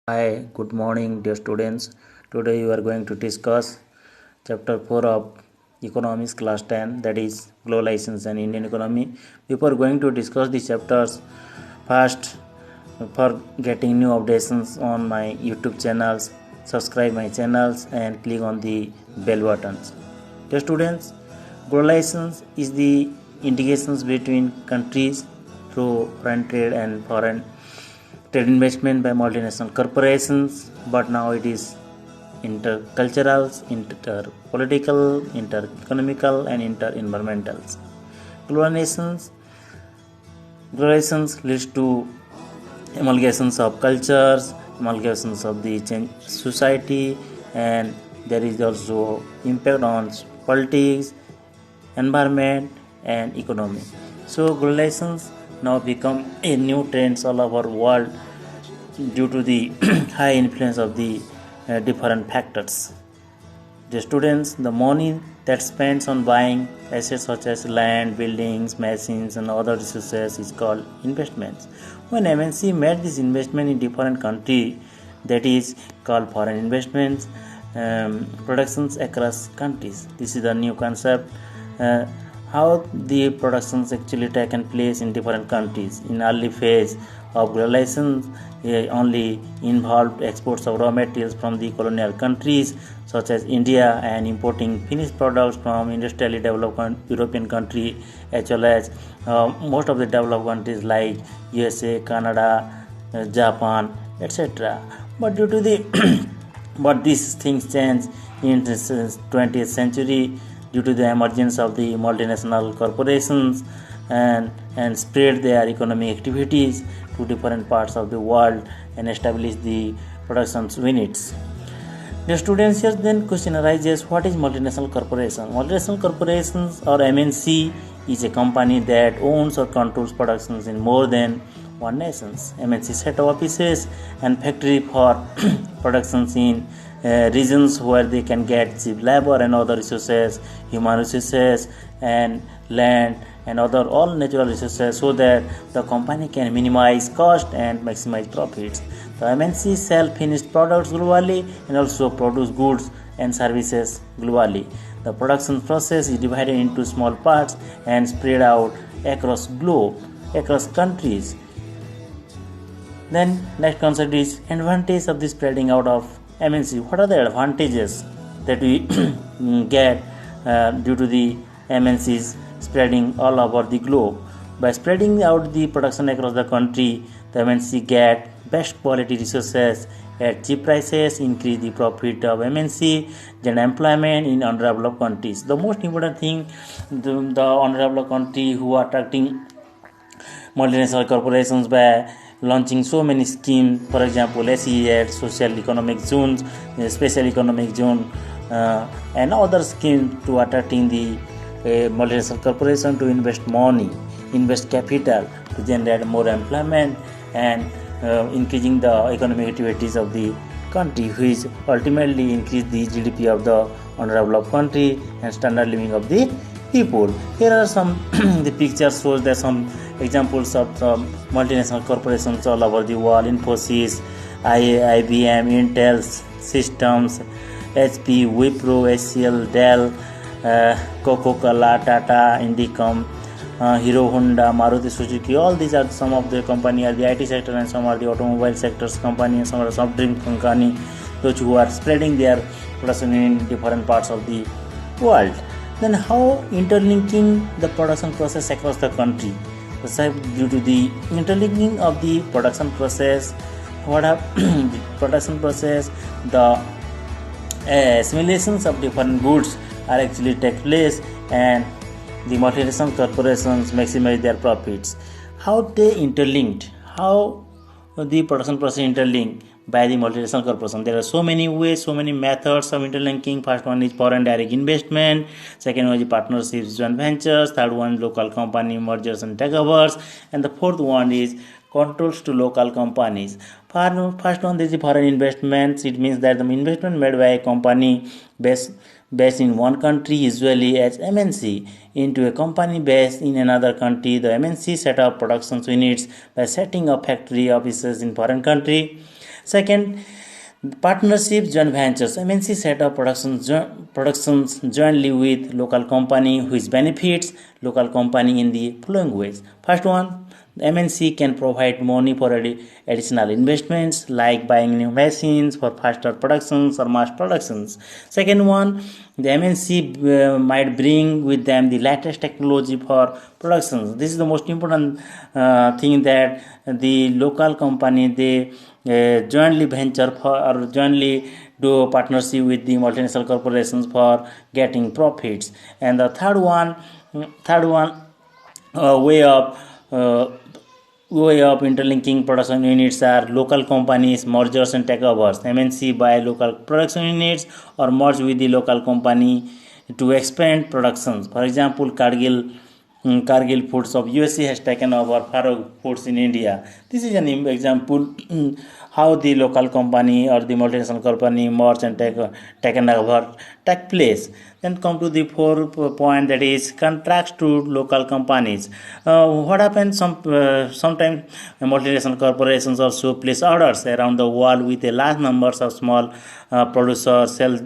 Hi, good morning, dear students. Today we are going to discuss chapter 4 of Economics class 10, that is Globalization and Indian Economy. Before going to discuss the chapters, first, for getting new updates on my YouTube channels, subscribe my channels and click on the bell buttons. Dear students, globalization is the integrations between countries through foreign trade and foreign trade investment by multinational corporations, but now it is intercultural, interpolitical, inter-economical, and inter-environmental. Globalizations leads to amalgamations of cultures, amalgamations of the society, and there is also impact on politics, environment, and economy. So globalizations now become a new trend all over the world due to the high influence of the different factors. The students, the money that spends on buying assets such as land, buildings, machines, and other resources is called investments. When MNC made this investment in different country, that is called foreign investments, productions across countries. This is the new concept. How the productions actually taken place in different countries. In early phase of globalization, only involved exports of raw materials from the colonial countries such as India and importing finished products from industrially developed European country, as well as most of the developed countries like USA, Canada, Japan, etc. But due to the but these things change in the 20th century due to the emergence of the multinational corporations and spread their economic activities to different parts of the world and establish the production units. The students here then question arises, what is multinational corporation? Multinational corporations or MNC is a company that owns or controls productions in more than one nation. MNC set offices and factory for productions in regions where they can get cheap labor and other resources, human resources and land and other all natural resources, so that the company can minimize cost and maximize profits. The MNC sell finished products globally and also produce goods and services globally. The production process is divided into small parts and spread out across countries. Then next concept is advantage of the spreading out of MNC. What are the advantages that we get due to the MNCs spreading all over the globe? By spreading out the production across the country, the MNC get best quality resources at cheap prices, increase the profit of MNC, generate employment in undeveloped countries. The most important thing, the undeveloped country who are attracting multinational corporations by launching so many schemes, for example, SEZ, social economic zones, special economic zone, and other schemes to attracting the multinational corporation to invest money, invest capital to generate more employment and increasing the economic activities of the country, which ultimately increase the GDP of the undeveloped country and standard living of the people. Here are some the pictures shows that some examples of multinational corporations all over the world: Infosys, IBM, Intel, Systems, HP, Wipro, HCL, Dell, Coca-Cola, Tata, Indicom, Hero, Honda, Maruti Suzuki. All these are some of the company are the IT sector and some are the automobile sectors company and some are the soft drink company, those who are spreading their production in different parts of the world. Then how interlinking the production process across the country? Due to the interlinking of the production process, the production process, the assimilations of different goods are actually take place and the multinational corporations maximize their profits. How they interlinked? How the production process interlinked by the multinational corporation? There are so many ways, so many methods of interlinking. First one is foreign direct investment. Second one is partnerships, joint ventures. Third one, local company mergers and takeovers. And the fourth one is controls to local companies. First one is the foreign investments. It means that the investment made by a company based in one country, usually as MNC, into a company based in another country. The MNC set up production units by setting up factory offices in foreign country. Second, partnerships, joint ventures. MNC set up productions jointly with local company, which benefits local company in the following ways. First one, the MNC can provide money for additional investments like buying new machines for faster productions or mass productions. Second one, the MNC might bring with them the latest technology for productions. This is the most important thing, that the local company, they jointly venture for or jointly do partnership with the multinational corporations for getting profits. And the third one way of interlinking production units are local companies, mergers and takeovers. MNC buy local production units or merge with the local company to expand productions. For example, Cargill Foods of USA has taken over Farog Foods in India. This is an example how the local company or the multinational company merge and taken over take place. Then come to the fourth point, that is contracts to local companies. What happens? Sometimes multinational corporations also place orders around the world with a large numbers of small producers sell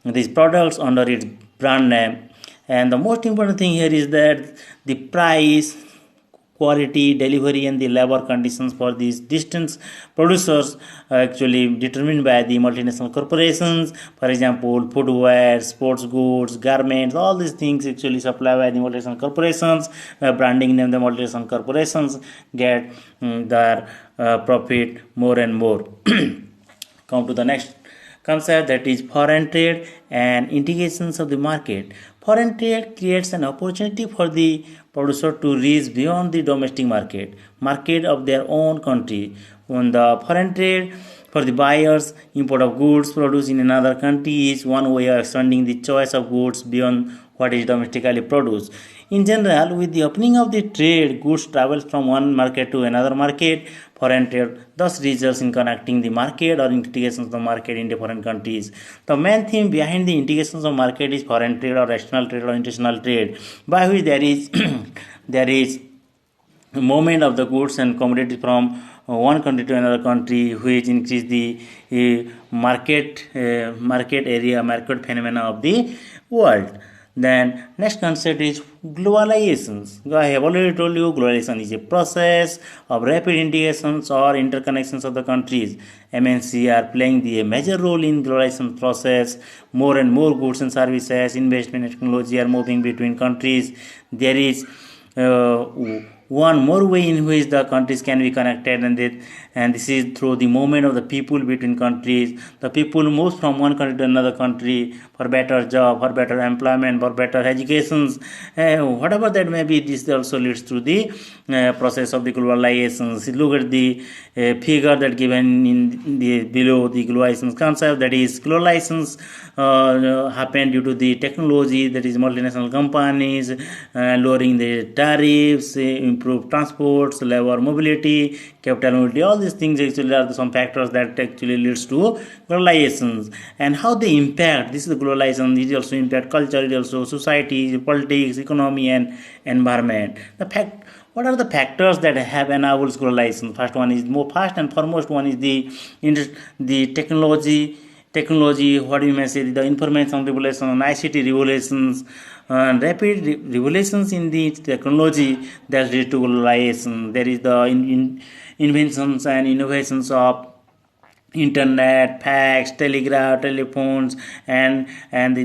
these products under its brand name. And the most important thing here is that the price, quality, delivery and the labor conditions for these distance producers are actually determined by the multinational corporations. For example, footwear, sports goods, garments, all these things actually supplied by the multinational corporations. By branding them, the multinational corporations get their profit more and more. Come to the next concept, that is foreign trade and integrations of the market. Foreign trade creates an opportunity for the producer to reach beyond the domestic market of their own country. On the foreign trade, for the buyers, import of goods produced in another country is one way of expanding the choice of goods beyond what is domestically produced. In general, with the opening of the trade, goods travel from one market to another market. Foreign trade thus results in connecting the market or integration of the market in different countries. The main theme behind the integration of market is foreign trade or external trade or international trade, by which there is there is movement of the goods and commodities from one country to another country, which increase the market phenomena of the world. Then next concept is globalization. I have already told you, globalization is a process of rapid integrations or interconnections of the countries. MNC are playing a major role in globalization process. More and more goods and services, investment and technology are moving between countries. There is one more way in which the countries can be connected, and this is through the movement of the people between countries. The people move from one country to another country for better job, for better employment, for better educations, whatever that may be. This also leads to the process of the globalization. Look at the figure that given in the below the globalization concept, that is globalization happened due to the technology, that is multinational companies lowering the tariffs, improve transports, labor mobility, capital mobility. All these things actually are some factors that actually leads to globalization. And how they impact, this is the globalization, it also impact culture, it also society, politics, economy and environment. What are the factors that have enabled globalization? First one is first and foremost one is the technology, what you may say, the information revolution and ICT revolutions, and rapid revolutions in the technology that lead to globalization. There is the inventions and innovations of internet, fax, telegraph, telephones, and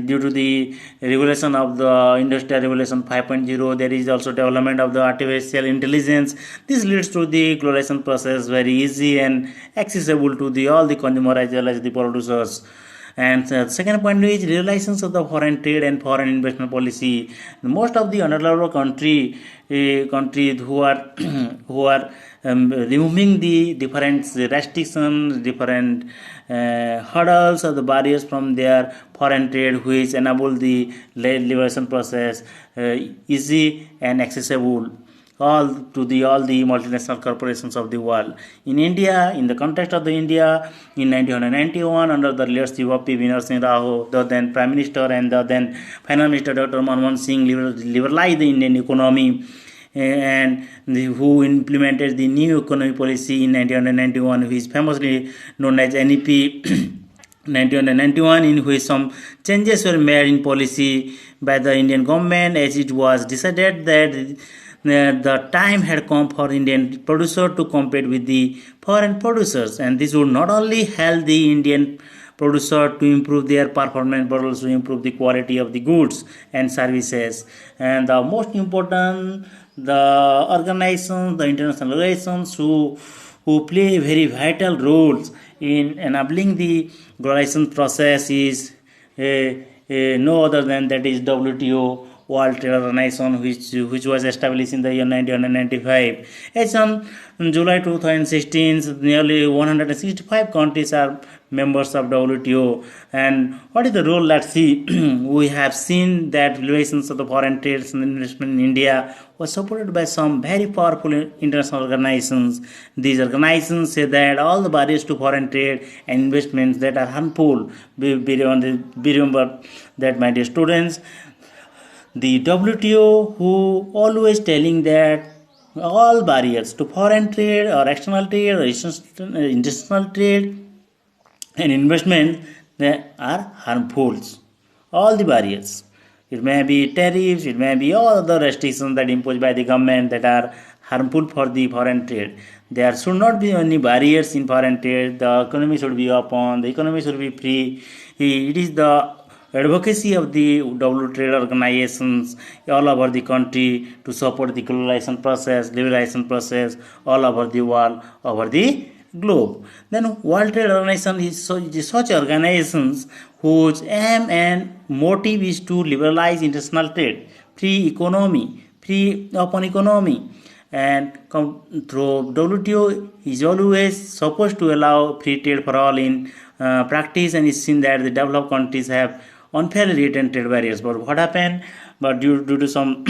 due to the revolution of the industrial revolution 5.0, there is also development of the artificial intelligence. This leads to the globalization process very easy and accessible to all the consumers as well as the producers. And second point is realizations of the foreign trade and foreign investment policy. Most of the undeveloped countries who are removing the different restrictions, different hurdles or the barriers from their foreign trade, which enable the liberation process easy and accessible. all the multinational corporations of the world. In India, in the context of the India, in 1991, under the leadership of P. V. Narasimha Rao, the then Prime Minister and the then Finance Minister Dr. Manmohan Singh liberalized the Indian economy, and who implemented the new economic policy in 1991, which is famously known as NEP 1991, in which some changes were made in policy by the Indian government, as it was decided that the time had come for Indian producers to compete with the foreign producers, and this would not only help the Indian producer to improve their performance but also improve the quality of the goods and services. And the most important, the organizations, the international organizations who play very vital roles in enabling the globalization process is no other than that is WTO, World Trade Organization, which was established in the year 1995. As on July 2016, nearly 165 countries are members of WTO. And what is the role? Let's see. We have seen that relations of the foreign trade and investment in India was supported by some very powerful international organizations. These organizations say that all the barriers to foreign trade and investments that are harmful. Be remember that, my dear students, the WTO, who always telling that all barriers to foreign trade or external trade or international trade and investment, they are harmful. All the barriers. It may be tariffs, it may be all other restrictions that imposed by the government that are harmful for the foreign trade. There should not be any barriers in foreign trade. The economy should be open, the economy should be free. It is the advocacy of the WTO trade organizations all over the country to support the globalization process, liberalization process all over the world, over the globe. Then World Trade Organization is such organizations whose aim and motive is to liberalize international trade, free economy, free open economy, and through WTO is always supposed to allow free trade for all in practice, and it's seen that the developed countries have unfairly written trade barriers. But what happened? But due to some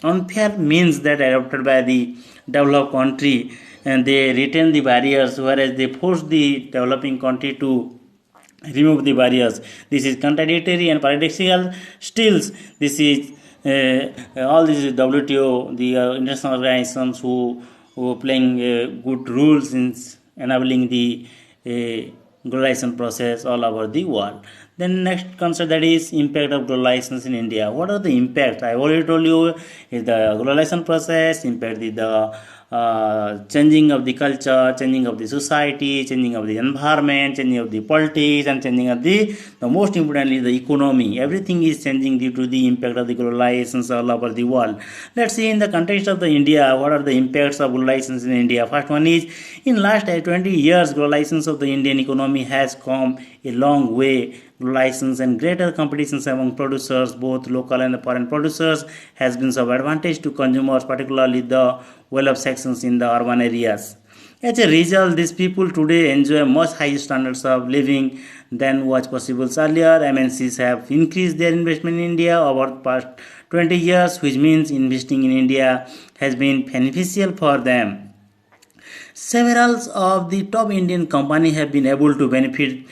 unfair means that adopted by the developed country, and they retain the barriers, whereas they force the developing country to remove the barriers. This is contradictory and paradoxical. Still, this is all this is WTO, the international organizations who playing good rules in enabling the globalization process all over the world. Then next concept, that is impact of globalization in India. What are the impacts? I already told you is the globalization process impact the changing of the culture, changing of the society, changing of the environment, changing of the politics, and changing of the most importantly the economy. Everything is changing due to the impact of the globalizations all over the world. Let's see in the context of the India, what are the impacts of globalizations in India. First one is, in last 20 years, globalizations of the Indian economy has come a long way. Globalizations and greater competitions among producers, both local and foreign producers, has been of advantage to consumers, particularly the well-off sections in the urban areas. As a result, these people today enjoy much higher standards of living than was possible earlier. MNCs have increased their investment in India over the past 20 years, which means investing in India has been beneficial for them. Several of the top Indian companies have been able to benefit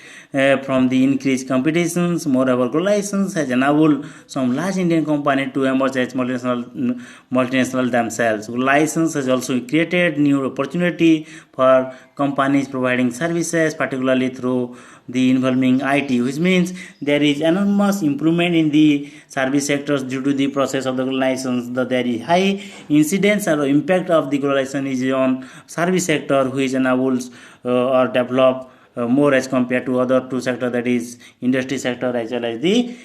from the increased competitions. Moreover, globalization has enabled some large Indian companies to emerge as multinational themselves. Globalization has also created new opportunity for companies providing services, particularly through the involving IT, which means there is enormous improvement in the service sectors due to the process of the globalization. There is high incidence or impact of the globalization is on service sector, which enables or develop more as compared to other two sectors, that is industry sector as well as the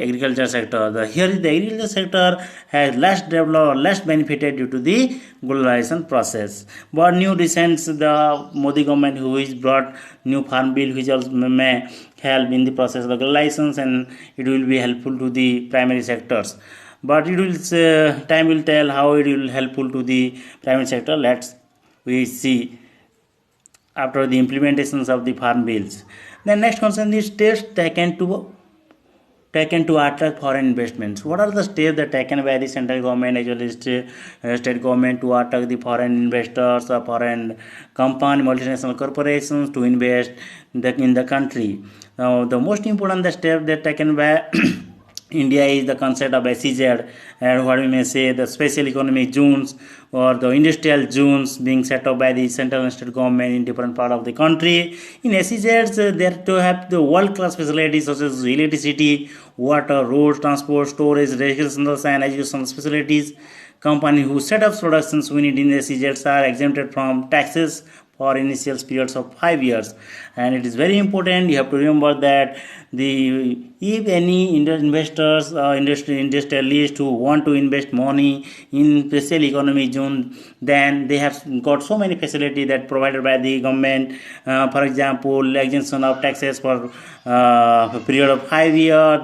agriculture sector. Here the agriculture sector has less developed, less benefited due to the globalization process. But new recent the Modi government, who is brought new farm bill, which also may help in the process of the globalization, and it will be helpful to the primary sectors. But it will time will tell how it will helpful to the primary sector. Let's we see after the implementations of the farm bills. The next concern is steps taken to taken to attract foreign investments? What are the steps that taken by the central government as well as state government to attract the foreign investors or foreign company, multinational corporations to invest in the country? Now, the most important the step that taken by India is the concept of SEZ, and what we may say the special economic zones or the industrial zones being set up by the central and state government in different part of the country. In SEZs, they are to have the world-class facilities such as electricity, water, road, transport, storage, recreational and educational facilities. Companies who set up production unit in SEZs are exempted from taxes for initial periods of 5 years. And it is very important, you have to remember that if any investors or industrialists who want to invest money in special economic zone, then they have got so many facilities that provided by the government. For example, exemption of taxes for a period of 5 years.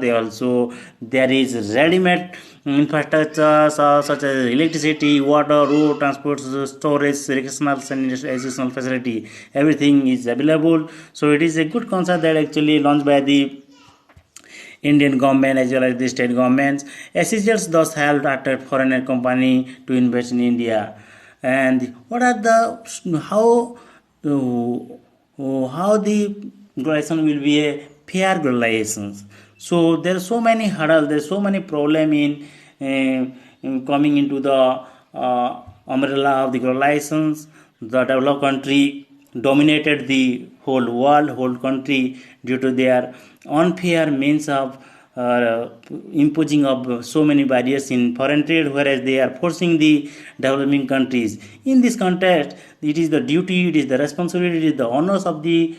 There is ready-made infrastructure such as electricity, water, road, transport, storage, recreational and educational facility. Everything is available. So it is a good concept that actually launched by the Indian government as well as the state governments. SEZs thus helped attract foreign company to invest in India. And what are the how the globalization will be a fair globalization? So there are so many hurdles, there are so many problems in coming into the umbrella of the globalizations. The developed country dominated the whole world, whole country due to their unfair means of imposing of so many barriers in foreign trade, whereas they are forcing the developing countries. In this context, it is the duty, it is the responsibility, it is the honors of the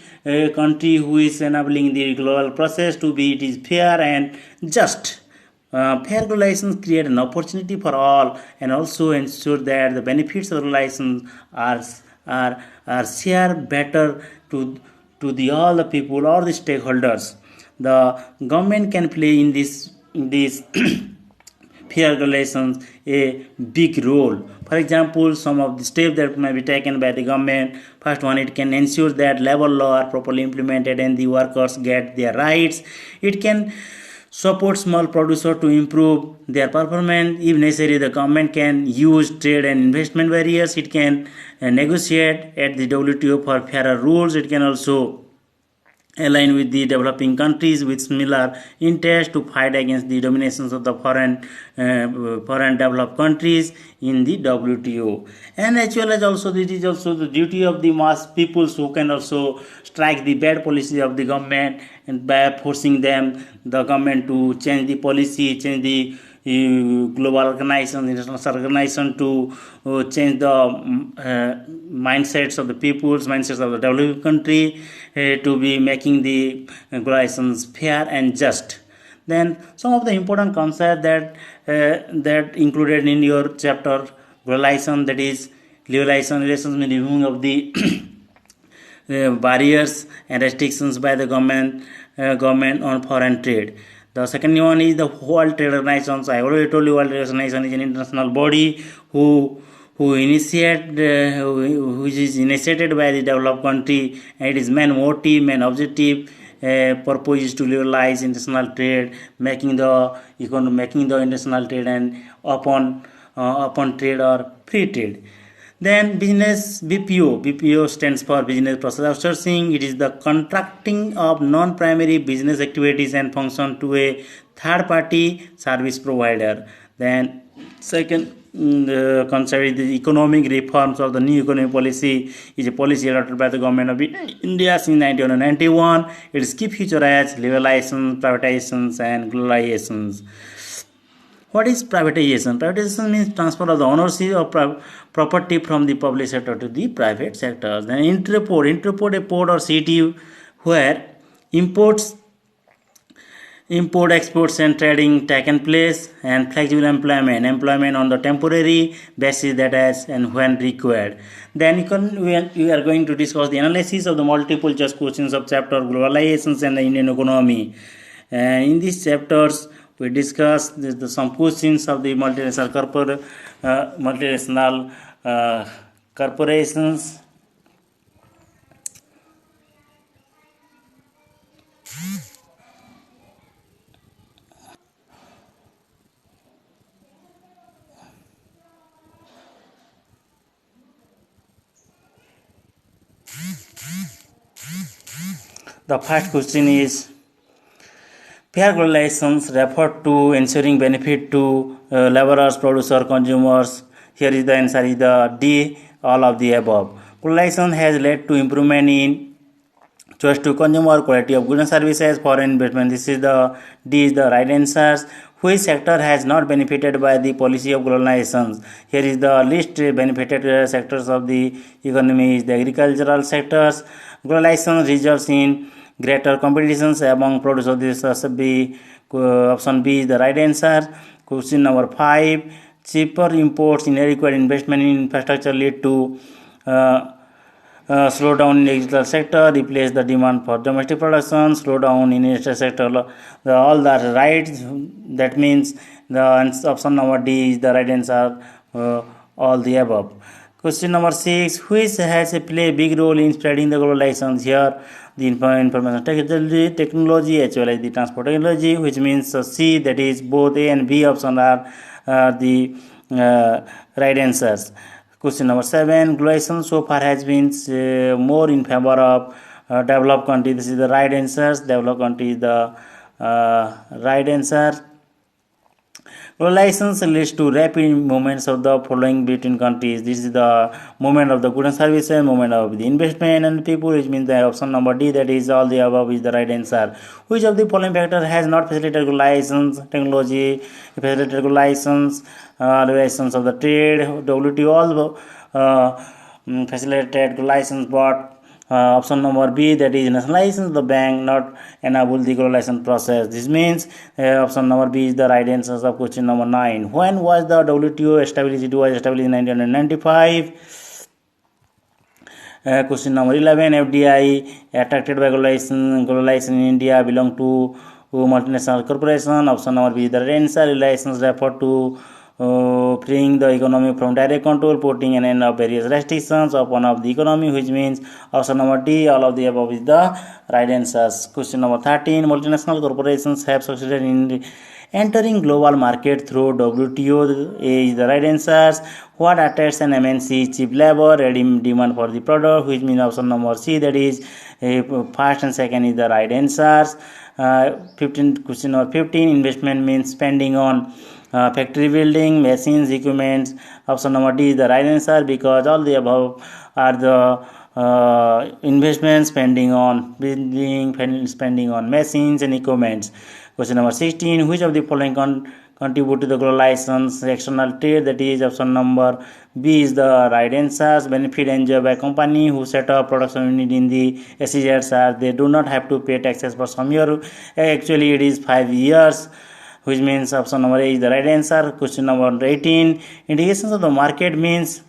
country who is enabling the global process to be it is fair and just. Fair globalization create an opportunity for all and also ensure that the benefits of globalization are shared better to the all the people or the stakeholders. The government can play in this fair relations a big role. For example, some of the steps that may be taken by the government. First one, it can ensure that labor law are properly implemented and the workers get their rights. It can support small producers to improve their performance. If necessary, the government can use trade and investment barriers. It can negotiate at the WTO for fairer rules. It can also align with the developing countries with similar interests to fight against the dominations of the foreign developed countries in the WTO. And as well as also it is also the duty of the mass peoples who can also strike the bad policy of the government and by forcing the government to change the policy, change the global organization, international organization to change the mindsets of the peoples, mindsets of the developing country to be making the globalizations fair and just. Then some of the important concepts that included in your chapter globalization, that is liberalization, relations with removing of the barriers and restrictions by the government on foreign trade. The second one is the World Trade Organization. I already told you World Trade Organization is an international body who which is initiated by the developed country, and it is main motive, main objective, purpose is to liberalize international trade, making the international trade and open trade or free trade. Then business BPO stands for business process outsourcing. It is the contracting of non-primary business activities and function to a third party service provider. Then second concept is the economic reforms of the new economic policy is a policy adopted by the government of India since 1991. It is key feature as liberalization, privatizations and globalizations. What is privatization? Privatization means transfer of the ownership of property from the public sector to the private sector. Then interport a port or city where import, exports and trading taken place, and flexible employment on the temporary basis that as and when required. Then we are going to discuss the analysis of the multiple choice questions of chapter globalizations and the Indian economy. In these chapters, we discuss some questions of the multinational corporations. The first question is, fair globalizations refer to ensuring benefit to laborers, producers, consumers. Here is the answer is the D, all of the above. Globalization has led to improvement in choice to consumer, quality of goods and services, foreign investment. This is the D is the right answer. Which sector has not benefited by the policy of globalization? Here is the least benefited sectors of the economy is the agricultural sectors. Globalization results in greater competitions among producers. This should be option B is the right answer. Question number 5. Cheaper imports, inadequate investment in infrastructure lead to slowdown in the agricultural sector, replace the demand for domestic production, slowdown in industrial sector. All the right. That means the option number D is the right answer. All the above. Question number 6. Which has play a big role in spreading the globalization? Here, the information technology as well as the transport technology, which means C, that is both A and B option are the right answers. Question number 7. Globalization so far has been more in favor of developed countries. This is the right answer. Developed country is the right answer. Globalization leads to rapid movements of the following between countries. This is the movement of the goods and services, movement of the investment and people, which means the option number D, that is all the above, is the right answer. Which of the following factors has not facilitated globalization? Technology, facilitated globalization, relations of the trade, WTO, all facilitated globalization, but option number B, that is nationalization of the bank, not enable the globalization process. This means option number B is the right answer of question number 9. When was the WTO established? It was established in 1995. Question number 11. FDI attracted by globalization in India belong to multinational corporation. Option number B is the right answer. Relations refer to freeing the economy from direct control, putting an end of various restrictions of one of the economy, which means option number D, all of the above, is the right answers. Question number 13. Multinational corporations have succeeded in entering global market through WTO. A is the right answers. What attracts an MNC? Cheap labor, ready demand for the product, which means option number C, that is first and second is the right answers. 15. Question number 15. Investment means spending on factory building, machines, equipments. Option number D is the right answer, because all the above are the investment, spending on building, spending on machines and equipments. Question number 16. Which of the following contribute to the globalization's external trade? That is option number B is the right answer. Benefit enjoyed by company who set up production unit in the SEZs are they do not have to pay taxes for some year. Actually, it is 5 years, which means option number A is the right answer. Question number 18. Indications of the market means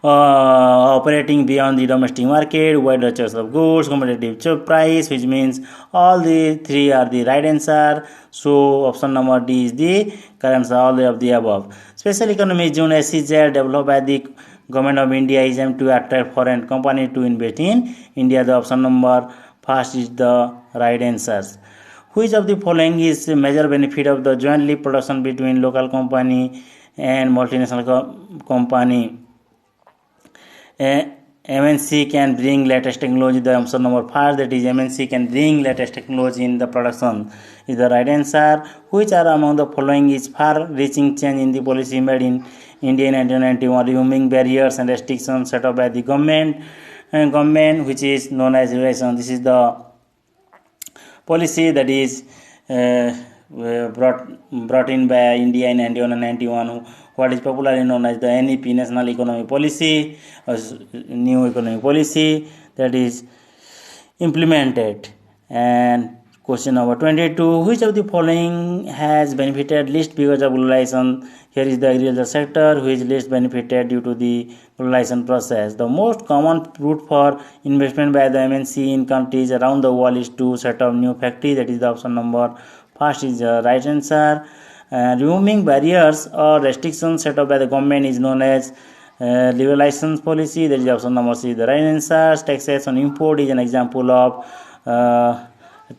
operating beyond the domestic market, wider choice of goods, competitive price, which means all the three are the right answer. So option number D is the correct answer, all of the above. Special economic zone SEZ developed by the government of India is aimed to attract foreign company to invest in India. The option number first is the right answer. Which of the following is a major benefit of the jointly production between local company and multinational company? MNC can bring latest technology. The option number 5, that is MNC can bring latest technology in the production, is the right answer. Which are among the following is far-reaching change in the policy made in India in 1991, removing barriers and restrictions set up by the government, which is known as regulation. This is the policy that is brought in by India in 1991, what is popularly known as the NEP, National Economic Policy, new economic policy that is implemented. And question number 22. Which of the following has benefited least because of globalization? Here is the agricultural sector, which least benefited due to the globalization process. The most common route for investment by the MNC in countries around the world is to set up new factories. That is the option number first is the right answer. Removing barriers or restrictions set up by the government is known as liberalization policy. That is option number C, the right answer. Taxes on import is an example of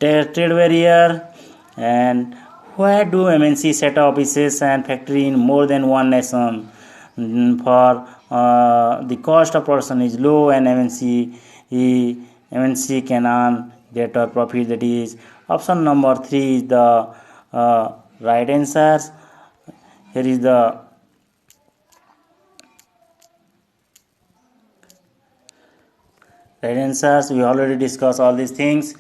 trade barrier. And where do MNC set up offices and factory in more than one nation? For the cost of production is low and MNC MNC can earn greater profit. That is option number 3 is the right answers. Here is the right answers. We already discussed all these things.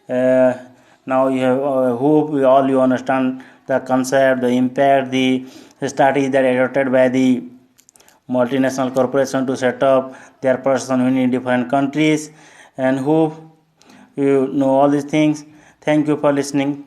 Now you have hope you understand the concept, the impact, the strategy that adopted by the multinational corporation to set up their person in different countries, and hope you know all these things. Thank you for listening.